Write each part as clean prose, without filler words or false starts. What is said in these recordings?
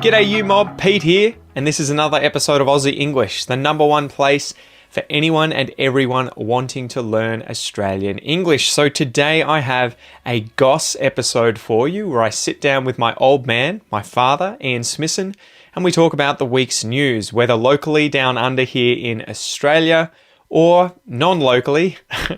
G'day you mob, Pete here, and this is another episode of Aussie English, the number one place for anyone and everyone wanting to learn Australian English. So today I have a Goss episode for you where I sit down with my old man, my father, Ian Smissen, and we talk about the week's news, whether locally down under here in Australia or non-locally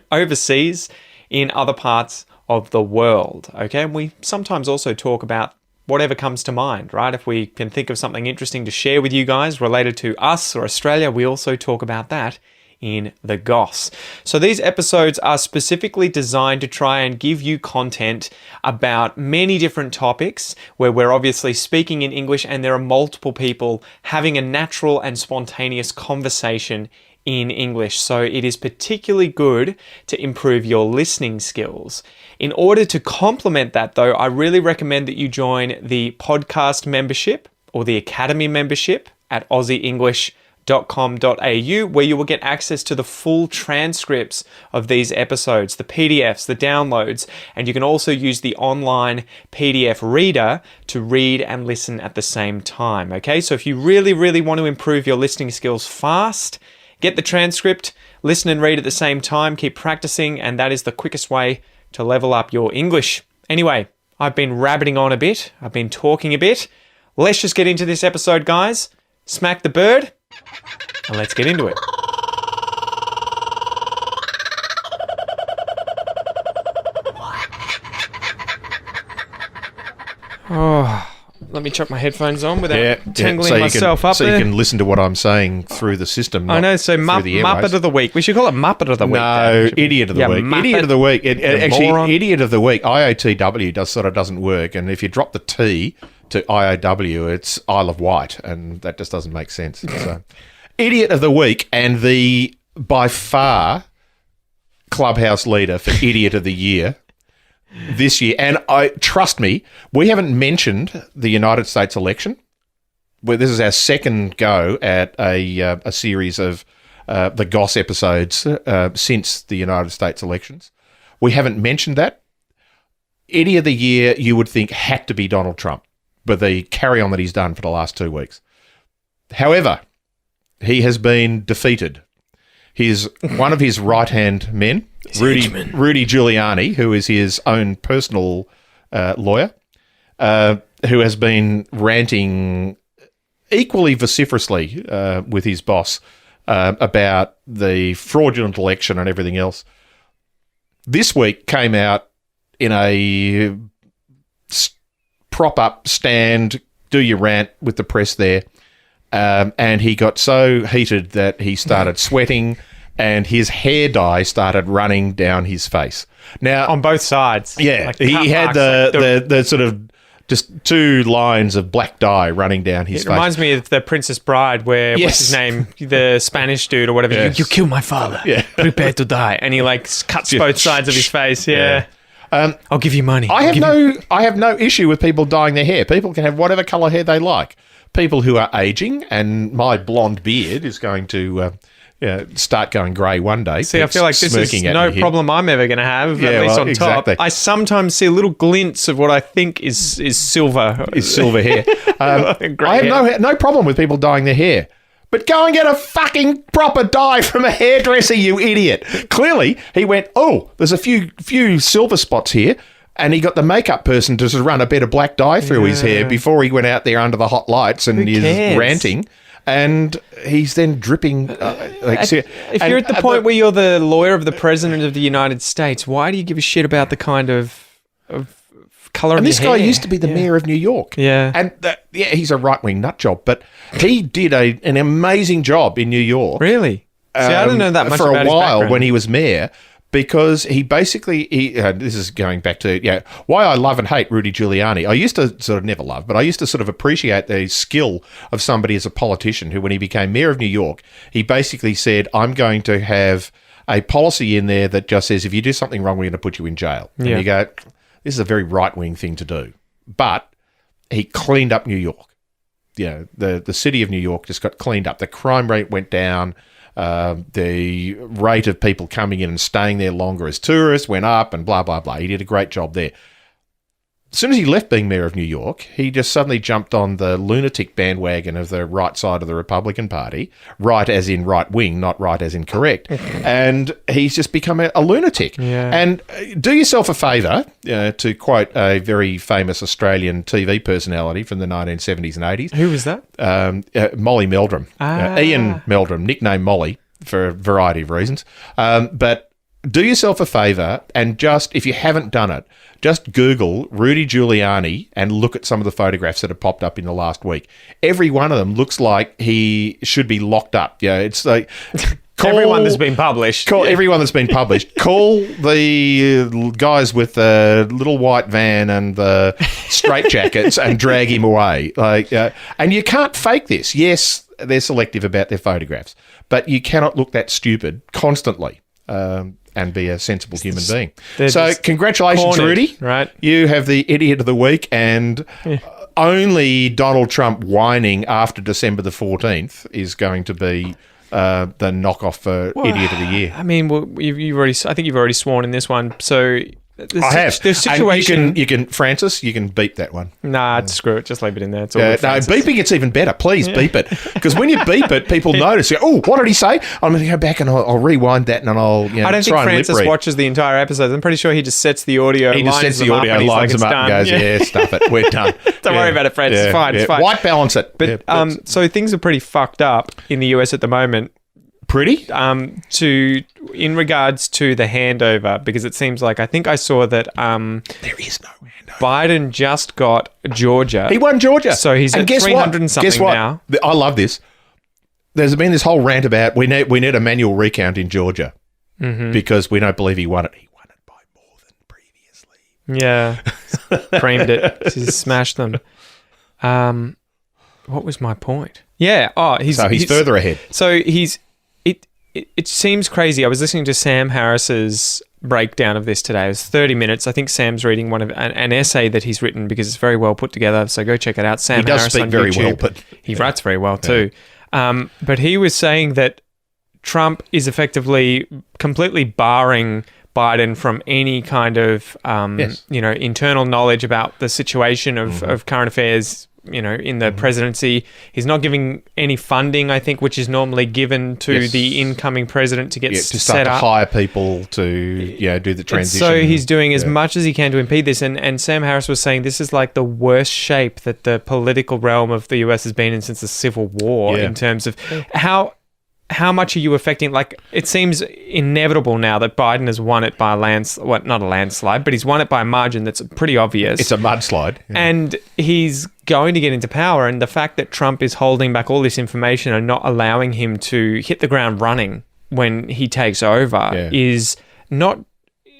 overseas in other parts of the world. Okay, and we sometimes also talk about whatever comes to mind, right? If we can think of something interesting to share with you guys related to us or Australia, we also talk about that in the Goss. So these episodes are specifically designed to try and give you content about many different topics where we're obviously speaking in English and there are multiple people having a natural and spontaneous conversation in English. So it is particularly good to improve your listening skills. In order to complement that though, I really recommend that you join the podcast membership or the academy membership at aussieenglish.com.au, where you will get access to the full transcripts of these episodes, the PDFs, the downloads, and you can also use the online PDF reader to read and listen at the same time. Okay, so if you really, really want to improve your listening skills fast, get the transcript, listen and read at the same time, keep practicing, and that is the quickest way to level up your English. Anyway, I've been rabbiting on a bit. I've been talking a bit. Let's just get into this episode, guys. Smack the bird, and let's get into it. Oh, let me chuck my headphones on without tangling myself up there. So you can listen to what I'm saying through the system. I know, so Muppet of the Week. We should call it Muppet of the Week. No, Idiot of the Week. Muppet, Idiot of the Week. Actually, moron. Idiot of the Week, IOTW, doesn't work. And if you drop the T to IOW, it's Isle of Wight, and that just doesn't make sense. So, Idiot of the Week, and the, by far, clubhouse leader for Idiot of the Year this year, and trust me, we haven't mentioned the United States election. This is our second go at a series of the Goss episodes since the United States elections. We haven't mentioned that. Idiot of the Year, you would think, had to be Donald Trump, with the carry-on that he's done for the last 2 weeks. However, he has been defeated. One of his right-hand men, Rudy Giuliani, who is his own personal lawyer, who has been ranting equally vociferously with his boss about the fraudulent election and everything else, this week came out in a prop-up stand, do your rant with the press there, and he got so heated that he started sweating and his hair dye started running down his face. Now, on both sides. Yeah, like he had the sort of just 2 lines of black dye running down his face. It reminds me of The Princess Bride where, what's his name, the Spanish dude or whatever, Yes. you kill my father, prepare to die. And he like cuts both sides of his face, I'll give you money. I have no issue with people dyeing their hair. People can have whatever colour hair they like. People who are ageing, and my blonde beard is going to start going grey one day. See, I feel like this is no problem I'm ever going to have, at least on exactly. top. I sometimes see little glints of what I think is silver. Is silver hair. I have no problem with people dyeing their hair. But go and get a fucking proper dye from a hairdresser, you idiot. Clearly, he went, there's a few silver spots here, and he got the makeup person to run a bit of black dye through his hair before he went out there under the hot lights and is ranting. And he's then dripping. If you're at the point where you're the lawyer of the President of the United States, why do you give a shit about the kind of colour of your hair? And this guy used to be the mayor of New York. Yeah. And he's a right-wing nut job, but he did an amazing job in New York. Really? See, I don't know that much for about a his while background. when he was mayor, because he basically, this is going back to why I love and hate Rudy Giuliani. I used to sort of never love, but I used to sort of appreciate the skill of somebody as a politician who, when he became mayor of New York, he basically said, I'm going to have a policy in there that just says, if you do something wrong, we're going to put you in jail. And you go, this is a very right-wing thing to do. But he cleaned up New York. The city of New York just got cleaned up. The crime rate went down. The rate of people coming in and staying there longer as tourists went up, and blah, blah, blah. He did a great job there. as soon as he left being mayor of New York, he just suddenly jumped on the lunatic bandwagon of the right side of the Republican Party, right as in right wing, not right as in correct, and he's just become a lunatic. Yeah. And do yourself a favour, to quote a very famous Australian TV personality from the 1970s and 80s. Who was that? Molly Meldrum. Ian Meldrum, nicknamed Molly for a variety of reasons. But do yourself a favour and just, if you haven't done it, just Google Rudy Giuliani and look at some of the photographs that have popped up in the last week. Every one of them looks like he should be locked up. Yeah, it's like... Everyone that's been published. Everyone that's been published. Call the guys with the little white van and the straitjackets and drag him away. And you can't fake this. Yes, they're selective about their photographs, but you cannot look that stupid constantly. And be a sensible human being. So congratulations, cornered, Rudy. Right. You have the Idiot of the Week, and only Donald Trump whining after December the 14th is going to be the knockoff for Idiot of the Year. I mean, I think you've already sworn in this one. So I have. There's situation. And you can, Francis, you can beep that one. Nah, screw it. Just leave it in there. It's all No, good, Francis. beeping it's even better. Please beep it, because when you beep it, people notice. You go, oh, what did he say? I'm going to go back and I'll rewind that, and I'll. I don't think try and Francis lip read. watches the entire episode. I'm pretty sure he just sets the audio. He just sets the audio, and lines them up, and goes, "Yeah, stuff it. We're done. Don't worry about it, Francis. It's fine. It's fine. White balance it." But so things are pretty fucked up in the US at the moment. Pretty? In regards to the handover, because it seems like I think I saw that There is no handover. Biden just got Georgia. He won Georgia. So he's at 300 and something Guess what? now. I love this. There's been this whole rant about we need a manual recount in Georgia because we don't believe he won it. He won it by more than previously. Yeah. Creamed it. He smashed them. What was my point? Yeah. Oh, he's further ahead. So it seems crazy. I was listening to Sam Harris's breakdown of this today. It was 30 minutes. I think Sam's reading an essay that he's written because it's very well put together. So go check it out. Sam Harris speak on very YouTube. well, but he writes very well too. But he was saying that Trump is effectively completely barring Biden from any kind of internal knowledge about the situation of current affairs. In the presidency, he's not giving any funding, I think, which is normally given to the incoming president to get to set start to up. hire people to do the transition. So he's doing as much as he can to impede this. And Sam Harris was saying this is like the worst shape that the political realm of the US has been in since the Civil War in terms of how much are you affecting? Like, it seems inevitable now that Biden has won it by not a landslide, but he's won it by a margin that's pretty obvious. It's a mudslide. Yeah. And he's going to get into power. And the fact that Trump is holding back all this information and not allowing him to hit the ground running when he takes over is not...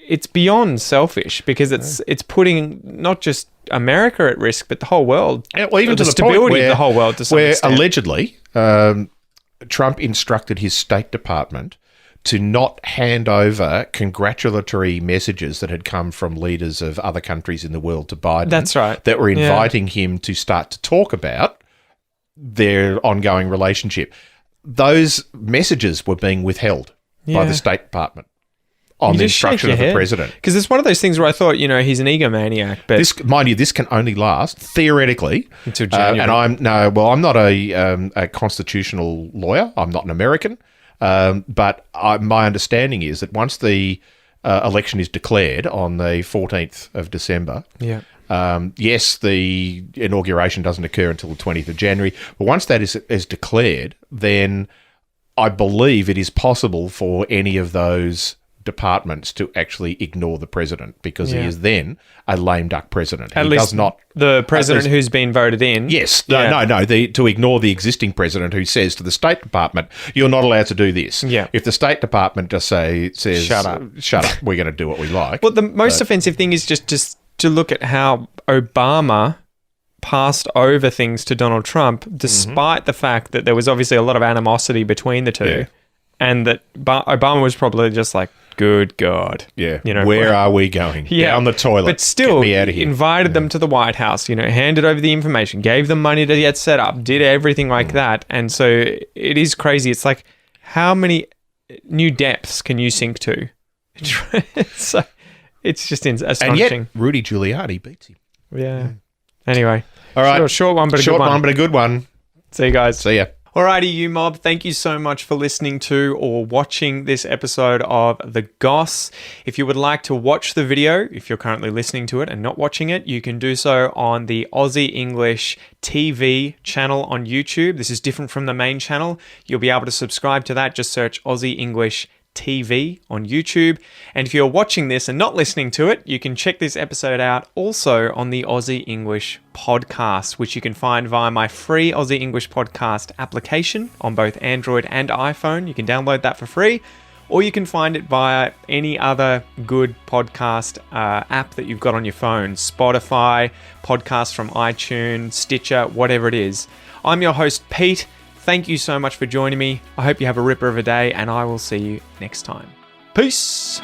It's beyond selfish because it's putting not just America at risk, but the whole world. Well, even to the stability point where, of the whole world to some extent. Allegedly... Trump instructed his State Department to not hand over congratulatory messages that had come from leaders of other countries in the world to Biden. That's right. That were inviting him to start to talk about their ongoing relationship. Those messages were being withheld by the State Department on the instruction of the president. Because it's one of those things where I thought, he's an egomaniac. But mind you, this can only last, theoretically, until January. And I'm not a constitutional lawyer. I'm not an American. But my understanding is that once the election is declared on the 14th of December, yes, the inauguration doesn't occur until the 20th of January. But once that is declared, then I believe it is possible for any of those departments to actually ignore the president because he is then a lame duck president. At least the president who's been voted in. Yes. To ignore the existing president who says to the State Department, you're not allowed to do this. Yeah. If the State Department just says, shut up, we're going to do what we like. Well, the most offensive thing is just to look at how Obama passed over things to Donald Trump, despite the fact that there was obviously a lot of animosity between the two, and that Obama was probably just like, good God. Yeah. Where are we going? Down the toilet. But still, get me out of here. Invited them to the White House, handed over the information, gave them money to get set up, did everything like that. And so it is crazy. It's like, how many new depths can you sink to? So it's just astonishing. And yet, Rudy Giuliani beats him. Yeah. Anyway. All right. Short one, but a Short good one. one, but a good one. See you guys. See ya. Alrighty, you mob. Thank you so much for listening to or watching this episode of The Goss. If you would like to watch the video, if you're currently listening to it and not watching it, you can do so on the Aussie English TV channel on YouTube. This is different from the main channel. You'll be able to subscribe to that. Just search Aussie English TV on YouTube. And if you're watching this and not listening to it, you can check this episode out also on the Aussie English podcast, which you can find via my free Aussie English podcast application on both Android and iPhone. You can download that for free, or you can find it via any other good podcast app that you've got on your phone. Spotify, podcasts from iTunes, Stitcher, whatever it is. I'm your host, Pete. Thank you so much for joining me. I hope you have a ripper of a day, and I will see you next time. Peace.